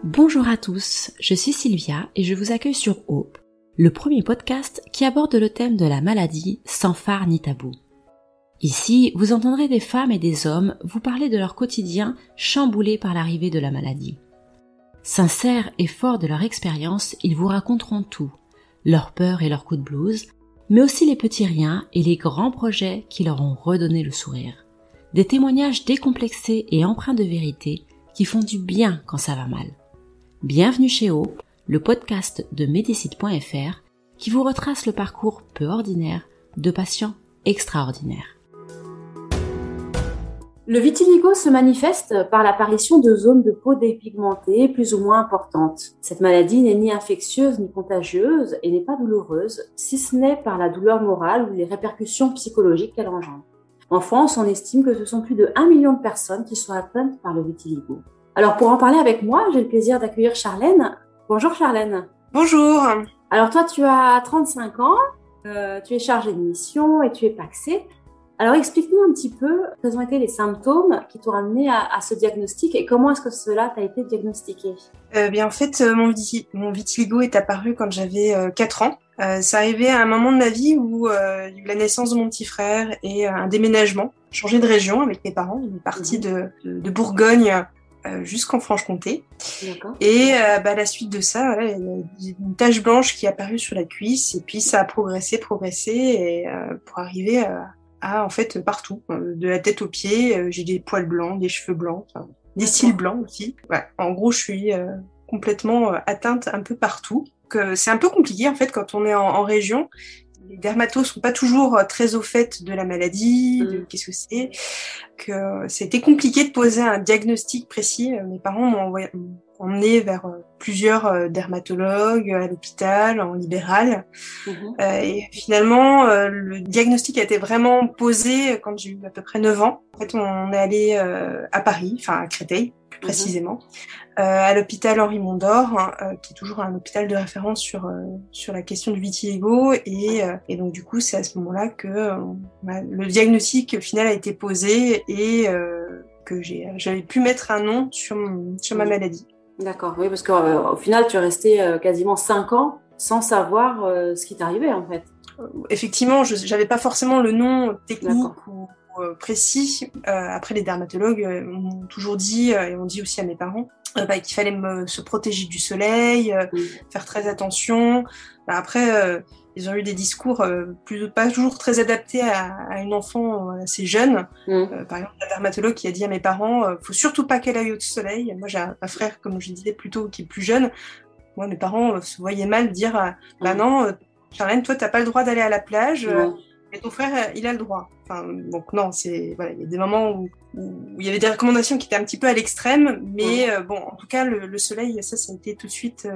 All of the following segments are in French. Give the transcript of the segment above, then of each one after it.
Bonjour à tous, je suis Sylvia et je vous accueille sur Hope, le premier podcast qui aborde le thème de la maladie sans phare ni tabou. Ici, vous entendrez des femmes et des hommes vous parler de leur quotidien chamboulé par l'arrivée de la maladie. Sincères et forts de leur expérience, ils vous raconteront tout, leurs peurs et leurs coups de blues, mais aussi les petits riens et les grands projets qui leur ont redonné le sourire. Des témoignages décomplexés et empreints de vérité qui font du bien quand ça va mal. Bienvenue chez Hope, le podcast de Medicite.fr qui vous retrace le parcours peu ordinaire de patients extraordinaires. Le vitiligo se manifeste par l'apparition de zones de peau dépigmentées plus ou moins importantes. Cette maladie n'est ni infectieuse ni contagieuse et n'est pas douloureuse, si ce n'est par la douleur morale ou les répercussions psychologiques qu'elle engendre. En France, on estime que ce sont plus de 1 million de personnes qui sont atteintes par le vitiligo. Alors pour en parler avec moi, j'ai le plaisir d'accueillir Charlène. Bonjour Charlène. Bonjour. Alors toi, tu as 35 ans, tu es chargée de mission et tu es pacsée. Alors explique-nous un petit peu quels ont été les symptômes qui t'ont amené à ce diagnostic et comment est-ce que cela t'a été diagnostiqué ? En fait, mon vitiligo est apparu quand j'avais 4 ans. C'est arrivé à un moment de ma vie où il y a eu la naissance de mon petit frère et un déménagement. J'ai changé de région avec mes parents. On est parti de Bourgogne jusqu'en Franche-Comté. D'accord. Et à la suite de ça, il y a une tache blanche qui est apparue sur la cuisse et puis ça a progressé et pour arriver à en fait partout, de la tête aux pieds, j'ai des poils blancs, des cheveux blancs, des cils blancs aussi. Ouais, en gros, je suis complètement atteinte un peu partout. C'est un peu compliqué en fait quand on est en région. Les dermatos sont pas toujours très au fait de la maladie, de qu'est-ce que c'est. C'était compliqué de poser un diagnostic précis. Mes parents m'ont emmené vers plusieurs dermatologues à l'hôpital, en libéral. Et finalement, le diagnostic a été vraiment posé quand j'ai eu à peu près 9 ans. En fait, on est allé à Paris, enfin à Créteil, plus précisément, à l'hôpital Henri Mondor, qui est toujours un hôpital de référence sur la question du vitiligo. Et donc, du coup, c'est à ce moment-là que le diagnostic final a été posé et que j'avais pu mettre un nom sur ma maladie. D'accord, oui, parce qu'au final, tu es resté quasiment 5 ans sans savoir ce qui t'arrivait, en fait. Effectivement, j'avais pas forcément le nom technique ou précis. Après, les dermatologues m'ont toujours dit, et ont dit aussi à mes parents, qu'il fallait se protéger du soleil, faire très attention. Après, ils ont eu des discours pas toujours très adaptés à une enfant assez jeune. Par exemple, la dermatologue qui a dit à mes parents, faut surtout pas qu'elle aille au soleil. Moi, j'ai un frère, comme je disais plus tôt, qui est plus jeune. Moi, mes parents se voyaient mal dire, non, Charlène, toi, t'as pas le droit d'aller à la plage. Et ton frère, il a le droit. Enfin, donc non, il y a des moments où il y avait des recommandations qui étaient un petit peu à l'extrême, mais en tout cas, le soleil, ça a été tout de suite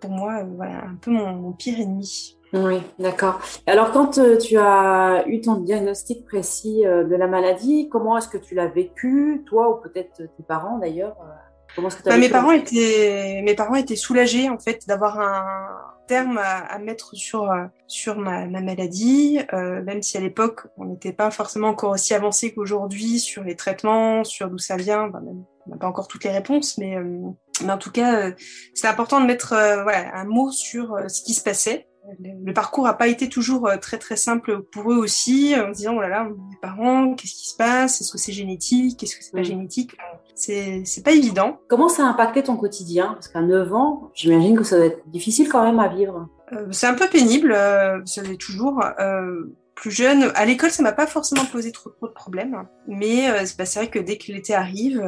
pour moi, un peu mon pire ennemi. Oui, d'accord. Alors, quand tu as eu ton diagnostic précis de la maladie, comment est-ce que tu l'as vécu, toi ou peut-être tes parents d'ailleurs Comment est-ce que tu as vécu mes parents étaient soulagés en fait d'avoir un terme à mettre sur ma maladie, même si à l'époque on n'était pas forcément encore aussi avancé qu'aujourd'hui sur les traitements, sur d'où ça vient. Même, on n'a pas encore toutes les réponses, mais en tout cas c'est important de mettre un mot sur ce qui se passait. Le parcours n'a pas été toujours très très simple pour eux aussi, en se disant oh là là, mes parents, qu'est-ce qui se passe? Est-ce que c'est génétique? Est-ce que c'est pas génétique? C'est pas évident. Comment ça a impacté ton quotidien? Parce qu'à 9 ans, j'imagine que ça doit être difficile quand même à vivre. C'est un peu pénible, ça l'est toujours. Plus jeune, à l'école, ça m'a pas forcément posé trop de problèmes, mais c'est vrai que dès que l'été arrive,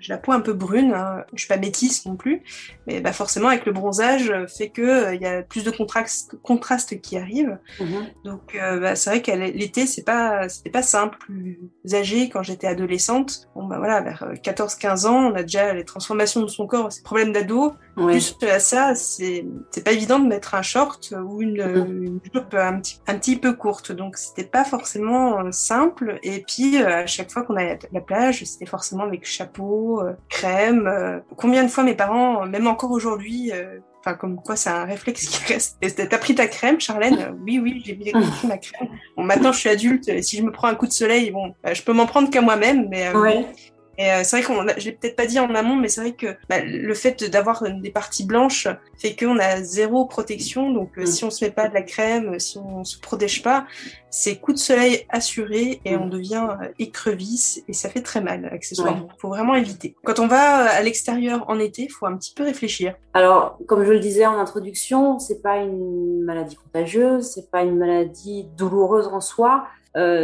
j'ai la peau un peu brune, hein. Je suis pas métisse non plus, mais forcément avec le bronzage fait que il y a plus de contraste qui arrive. Donc c'est vrai qu'à l'été c'était pas simple. Plus âgée, quand j'étais adolescente, vers 14-15 ans, on a déjà les transformations de son corps, ces problèmes d'ado. Plus à ça, c'est pas évident de mettre un short ou une jupe un petit peu courte. Donc c'était pas forcément simple. Et puis à chaque fois qu'on allait à la plage, c'était forcément avec chapeau, crème. Combien de fois mes parents, même encore aujourd'hui, comme quoi c'est un réflexe qui reste. T'as pris ta crème, Charlène? Oui, j'ai pris ma crème. Bon, maintenant je suis adulte. Si je me prends un coup de soleil, je peux m'en prendre qu'à moi-même, mais Et c'est vrai je l'ai peut-être pas dit en amont, mais c'est vrai que le fait d'avoir des parties blanches fait qu'on a zéro protection. Donc si on se met pas de la crème, si on se protège pas, c'est coup de soleil assuré et on devient écrevisse et ça fait très mal accessoirement. Faut vraiment éviter. Quand on va à l'extérieur en été, faut un petit peu réfléchir. Alors, comme je le disais en introduction, c'est pas une maladie contagieuse, c'est pas une maladie douloureuse en soi.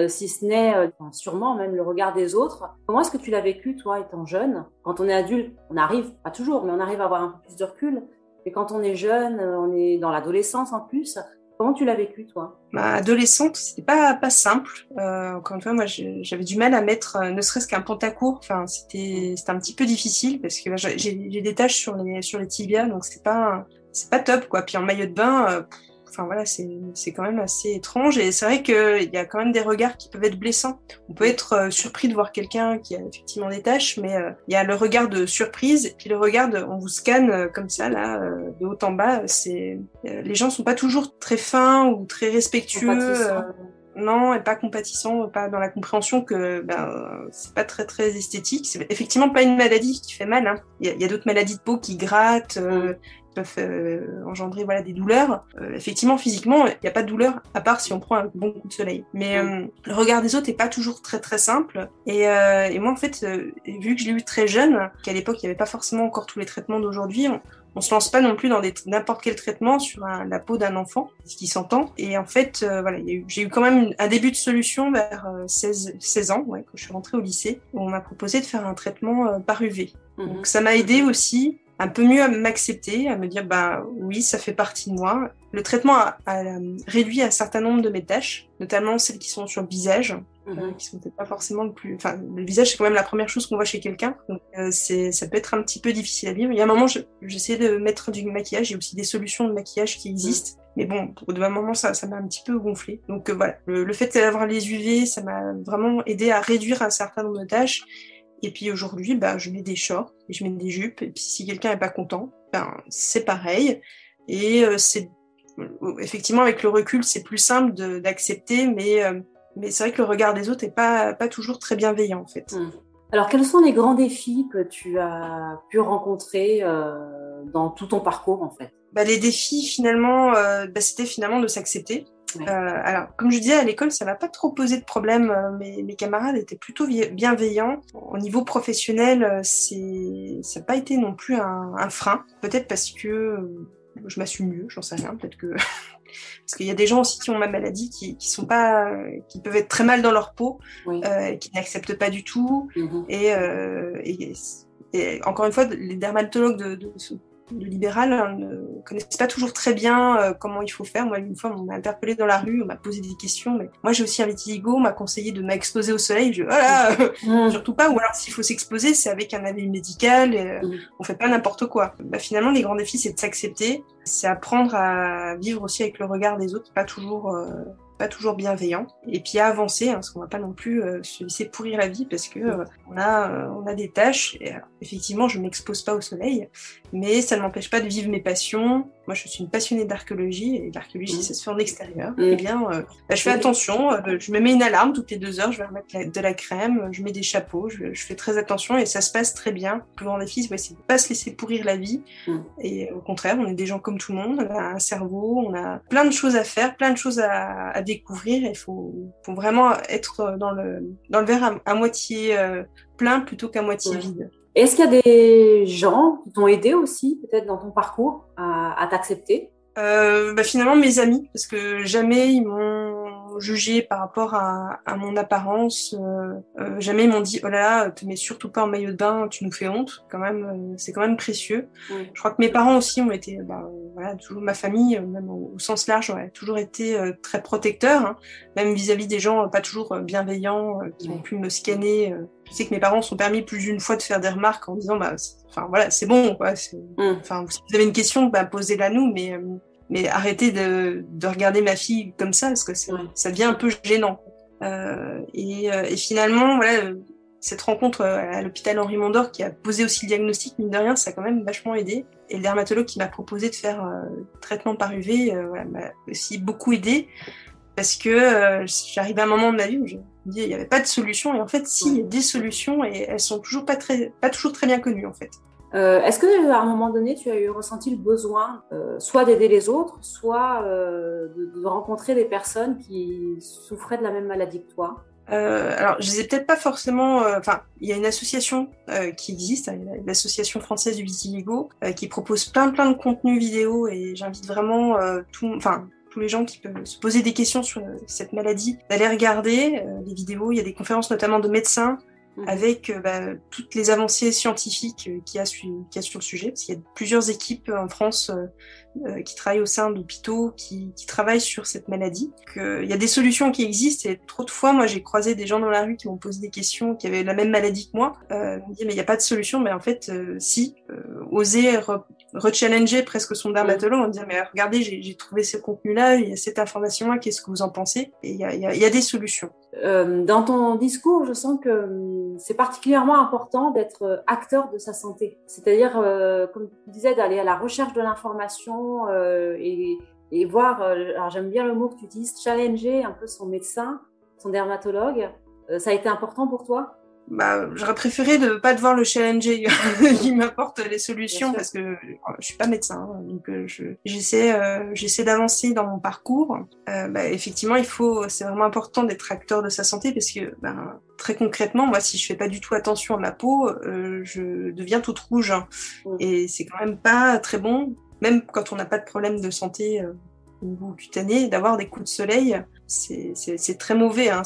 Si ce n'est sûrement même le regard des autres. Comment est-ce que tu l'as vécu, toi, étant jeune? Quand on est adulte, on arrive, pas toujours, mais on arrive à avoir un peu plus de recul. Mais quand on est jeune, on est dans l'adolescence en plus. Comment tu l'as vécu, toi? Adolescente, c'était pas simple. Encore une fois, moi, j'avais du mal à mettre, ne serait-ce qu'un pantacourt. Enfin, c'était un petit peu difficile parce que j'ai des taches sur les tibias, donc c'est pas top, quoi. Puis en maillot de bain, enfin voilà, c'est quand même assez étrange et c'est vrai qu'il y a quand même des regards qui peuvent être blessants. On peut être surpris de voir quelqu'un qui a effectivement des taches, mais il y a le regard de surprise et puis le regard on vous scanne comme ça là, de haut en bas. Les gens sont pas toujours très fins ou très respectueux. Non, et pas compatissant, pas dans la compréhension que c'est pas très très esthétique. C'est effectivement pas une maladie qui fait mal. Hein. Il y a d'autres maladies de peau qui grattent. Peuvent engendrer des douleurs. Effectivement, physiquement, il n'y a pas de douleur à part si on prend un bon coup de soleil. Mais le regard des autres n'est pas toujours très très simple. Et moi, en fait, vu que je l'ai eu très jeune, qu'à l'époque, il n'y avait pas forcément encore tous les traitements d'aujourd'hui, on se lance pas non plus dans n'importe quel traitement sur la peau d'un enfant, ce qui s'entend. Et en fait, j'ai eu quand même un début de solution vers 16 ans, quand je suis rentrée au lycée, où on m'a proposé de faire un traitement par UV. Donc ça m'a aidé aussi un peu mieux à m'accepter, à me dire oui, ça fait partie de moi. Le traitement a réduit un certain nombre de mes tâches, notamment celles qui sont sur le visage, qui sont peut-être pas forcément le visage, c'est quand même la première chose qu'on voit chez quelqu'un, donc ça peut être un petit peu difficile à vivre. Il y a un moment, j'essayais de mettre du maquillage, il y a aussi des solutions de maquillage qui existent, mais bon, au bout d'un moment, ça m'a un petit peu gonflé. Donc voilà, le fait d'avoir les UV, ça m'a vraiment aidé à réduire un certain nombre de tâches. Et puis aujourd'hui, je mets des shorts et je mets des jupes. Et puis si quelqu'un n'est pas content, c'est pareil. Et c'est effectivement avec le recul, c'est plus simple d'accepter, mais c'est vrai que le regard des autres n'est pas toujours très bienveillant en fait. Alors quels sont les grands défis que tu as pu rencontrer dans tout ton parcours en fait? Les défis finalement, c'était finalement de s'accepter. Alors, comme je disais, à l'école, ça m'a pas trop posé de problème. Mes camarades étaient plutôt bienveillants. Au niveau professionnel, ça n'a pas été non plus un frein. Peut-être parce que je m'assume mieux, j'en sais rien. Peut-être que parce qu'il y a des gens aussi qui ont ma maladie, qui peuvent être très mal dans leur peau, qui n'acceptent pas du tout. Et encore une fois, les dermatologues de libéral ne connaissent pas toujours très bien comment il faut faire. Moi, une fois, on m'a interpellée dans la rue, on m'a posé des questions, mais moi, j'ai aussi un vitiligo, on m'a conseillé de m'exposer au soleil. Surtout pas. Ou alors, s'il faut s'exposer, c'est avec un avis médical, et, on fait pas n'importe quoi. Finalement, les grands défis, c'est de s'accepter, c'est apprendre à vivre aussi avec le regard des autres, pas toujours bienveillant, et puis à avancer, parce qu'on va pas non plus se laisser pourrir la vie, parce que on a des tâches, et effectivement je m'expose pas au soleil, mais ça ne m'empêche pas de vivre mes passions. Moi je suis une passionnée d'archéologie, et l'archéologie ça se fait en extérieur, et bien je fais attention, je me mets une alarme toutes les 2 heures, je vais remettre de la crème, je mets des chapeaux, je fais très attention, et ça se passe très bien. Le plus grand défi, c'est de pas se laisser pourrir la vie, et au contraire, on est des gens comme tout le monde, on a un cerveau, on a plein de choses à faire, plein de choses à découvrir. Il faut vraiment être dans le verre à moitié plein plutôt qu'à moitié vide. Est-ce qu'il y a des gens qui t'ont aidé aussi, peut-être dans ton parcours, à t'accepter? Finalement, mes amis, parce que jamais ils m'ont jugé par rapport à mon apparence. Jamais ils m'ont dit « Oh là là, te mets surtout pas en maillot de bain, tu nous fais honte. » Quand même, c'est quand même précieux. Je crois que mes parents aussi ont été, toujours ma famille, même au sens large, a toujours été très protecteurs, hein, même vis-à-vis des gens pas toujours bienveillants qui ont pu me scanner. Je sais que mes parents sont permis plus d'une fois de faire des remarques en disant c'est bon, quoi. Si vous avez une question, posez-la nous, mais arrêtez de regarder ma fille comme ça, parce que ça devient un peu gênant. Et finalement, cette rencontre à l'hôpital Henri Mondor qui a posé aussi le diagnostic, mine de rien, ça a quand même vachement aidé. Et le dermatologue qui m'a proposé de faire traitement par UV m'a aussi beaucoup aidé. parce que j'arrive à un moment de ma vie où je me dis il n'y avait pas de solution, et en fait si, il y a des solutions, et elles sont toujours pas toujours très bien connues en fait. Est-ce que à un moment donné, tu as ressenti le besoin soit d'aider les autres, soit de rencontrer des personnes qui souffraient de la même maladie que toi? Alors, je les ai peut-être pas forcément. Enfin, il y a une association qui existe, l'Association française du vitiligo, qui propose plein de contenus vidéo, et j'invite vraiment tous les gens qui peuvent se poser des questions sur cette maladie d'aller regarder les vidéos. Il y a des conférences notamment de médecins avec toutes les avancées scientifiques qu'il y a sur le sujet, parce qu'il y a plusieurs équipes en France qui travaillent au sein d'hôpitaux qui travaillent sur cette maladie. Il y a des solutions qui existent, et trop de fois, moi, j'ai croisé des gens dans la rue qui m'ont posé des questions, qui avaient la même maladie que moi. Ils me disaient, mais il n'y a pas de solution. Mais en fait, oser rechallenger presque son dermatologue en disant, mais regardez, j'ai trouvé ce contenu-là, il y a cette information-là, qu'est-ce que vous en pensez? Et il y a des solutions. Dans ton discours, je sens que c'est particulièrement important d'être acteur de sa santé. C'est-à-dire, comme tu disais, d'aller à la recherche de l'information et voir, alors j'aime bien le mot que tu utilises, challenger un peu son médecin, son dermatologue. Ça a été important pour toi? J'aurais préféré de pas devoir le challenger. Il m'apporte les solutions parce que je suis pas médecin, hein, donc j'essaie d'avancer dans mon parcours. Effectivement, c'est vraiment important d'être acteur de sa santé, parce que très concrètement, moi, si je fais pas du tout attention à ma peau, je deviens toute rouge, hein, et c'est quand même pas très bon, même quand on n'a pas de problème de santé au niveau cutané, d'avoir des coups de soleil, c'est très mauvais, hein,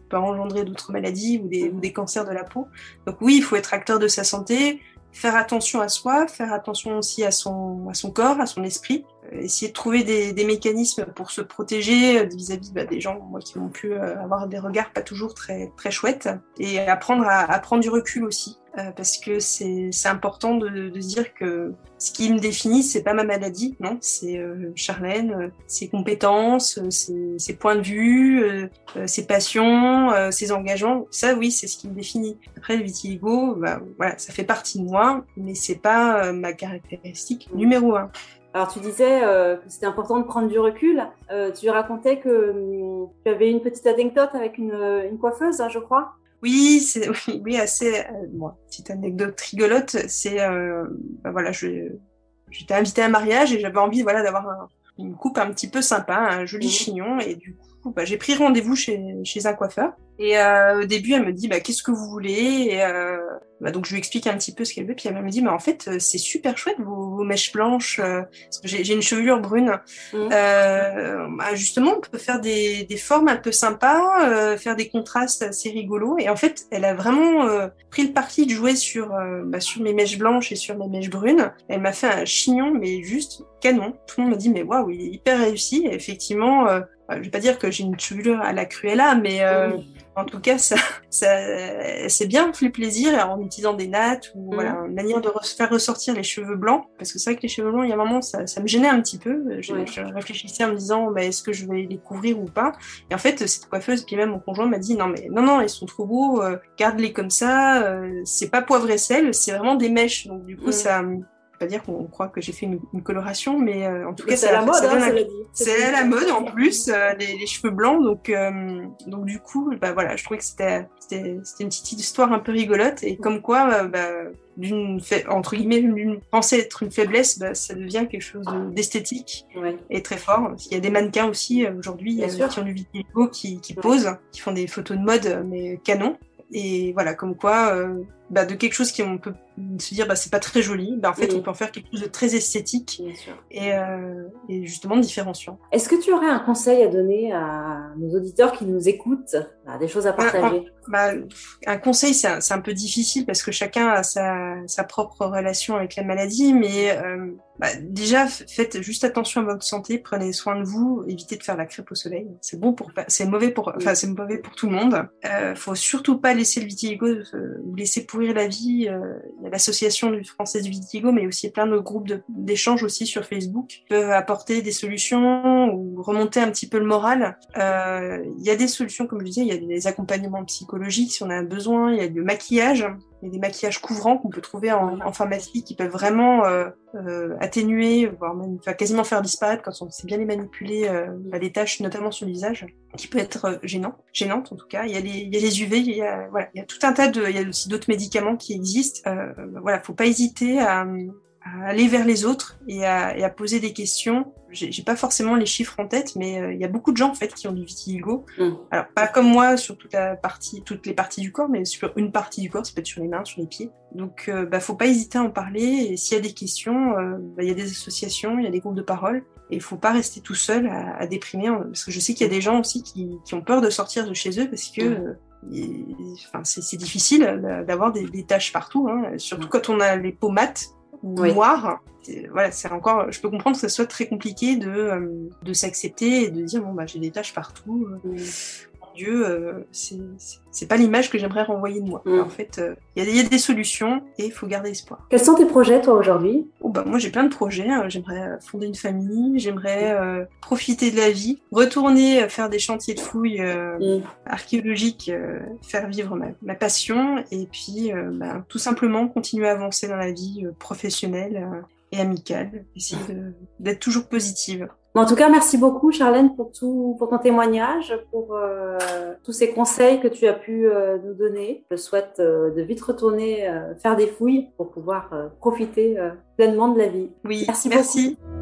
peut engendrer d'autres maladies ou des cancers de la peau. Donc oui, il faut être acteur de sa santé, faire attention à soi, faire attention aussi à son corps, à son esprit, essayer de trouver des mécanismes pour se protéger vis-à-vis des gens qui ont pu avoir des regards pas toujours très, très chouettes, et apprendre à prendre du recul aussi, parce que c'est important de se dire que ce qui me définit, c'est pas ma maladie, non, c'est Charlène, ses compétences, ses points de vue, ses passions, ses engagements. Ça, oui, c'est ce qui me définit. Après, le vitiligo, voilà, ça fait partie de moi, mais c'est pas ma caractéristique numéro 1. Alors, tu disais que c'était important de prendre du recul. Tu racontais que tu avais une petite anecdote avec une coiffeuse, hein, je crois. Oui, assez. Petite anecdote rigolote, c'est voilà, j'étais invitée à un mariage et j'avais envie, voilà, d'avoir une coupe un petit peu sympa, un joli chignon, et du coup, j'ai pris rendez-vous chez un coiffeur. Et au début, elle me dit, qu'est-ce que vous voulez? Et donc je lui explique un petit peu ce qu'elle veut, puis elle me dit, en fait, c'est super chouette vos mèches blanches, parce que j'ai une chevelure brune. Justement, on peut faire des formes un peu sympas, faire des contrastes assez rigolos. Et en fait, elle a vraiment pris le parti de jouer sur mes mèches blanches et sur mes mèches brunes. Elle m'a fait un chignon, mais juste canon. Tout le monde m'a dit, mais waouh, il est hyper réussi. Et effectivement, je vais pas dire que j'ai une chevelure à la Cruella, mais en tout cas, ça c'est bien fait plaisir en utilisant des nattes ou voilà, une manière de faire ressortir les cheveux blancs. Parce que c'est vrai que les cheveux blancs, il y a un moment, ça me gênait un petit peu. Je réfléchissais en me disant, est-ce que je vais les couvrir ou pas? Et en fait, cette coiffeuse, puis même mon conjoint m'a dit, non, ils sont trop beaux, garde-les comme ça. C'est pas poivre et sel, c'est vraiment des mèches. Donc du coup, ça... pas dire qu'on croit que j'ai fait une coloration, mais en tout cas, c'est la mode, c'est à la mode en plus, les cheveux blancs, donc du coup, voilà, je trouvais que c'était une petite histoire un peu rigolote, et comme quoi, entre guillemets, penser être une faiblesse, ça devient quelque chose d'esthétique et très fort. Il y a des mannequins aussi aujourd'hui qui ont du vitiligo, qui posent, qui font des photos de mode, mais canon. Et voilà, comme quoi, de quelque chose on peut se dire, c'est pas très joli, en fait, on peut en faire quelque chose de très esthétique et justement différenciant. Est-ce que tu aurais un conseil à donner à nos auditeurs qui nous écoutent, des choses à partager? Un conseil, c'est un peu difficile parce que chacun a sa propre relation avec la maladie, mais déjà, faites juste attention à votre santé, prenez soin de vous, évitez de faire la crêpe au soleil. C'est mauvais pour tout le monde. Faut surtout pas laisser le vitiligo vous laisser pourrir la vie. Il y a l'association française du vitiligo, mais aussi plein de groupes d'échanges aussi sur Facebook qui peuvent apporter des solutions ou remonter un petit peu le moral. Il y a des solutions, comme je disais, il y a des accompagnements psychologiques si on a besoin, il y a du maquillage. Il y a des maquillages couvrants qu'on peut trouver en pharmacie qui peuvent vraiment atténuer, voire même quasiment faire disparaître quand on sait bien les manipuler, les taches, notamment sur le visage, qui peut être gênante en tout cas. Il y a les UV, il y a tout un tas il y a aussi d'autres médicaments qui existent. Faut pas hésiter à aller vers les autres et à poser des questions. J'ai pas forcément les chiffres en tête, mais il y a beaucoup de gens en fait qui ont du vitiligo. Alors pas comme moi sur toutes les parties du corps, mais sur une partie du corps, ça peut être sur les mains, sur les pieds. Donc faut pas hésiter à en parler. Et s'il y a des questions, il y a des associations, il y a des groupes de parole. Et il faut pas rester tout seul à déprimer, parce que je sais qu'il y a des gens aussi qui ont peur de sortir de chez eux parce que c'est difficile d'avoir des taches partout, hein, surtout quand on a les peaux mates. Noir, c'est encore. Je peux comprendre que ça soit très compliqué de s'accepter et de dire j'ai des taches partout. Mon Dieu, c'est pas l'image que j'aimerais renvoyer de moi. En fait, il y a des solutions et il faut garder espoir. Quels sont tes projets toi aujourd'hui ? Moi j'ai plein de projets. J'aimerais fonder une famille, j'aimerais profiter de la vie, retourner faire des chantiers de fouilles archéologiques, faire vivre ma passion et puis tout simplement continuer à avancer dans la vie professionnelle et amicale, essayer d'être toujours positive. En tout cas, merci beaucoup Charlène pour ton témoignage, pour tous ces conseils que tu as pu nous donner. Je souhaite de vite retourner faire des fouilles pour pouvoir profiter pleinement de la vie. Oui, merci beaucoup.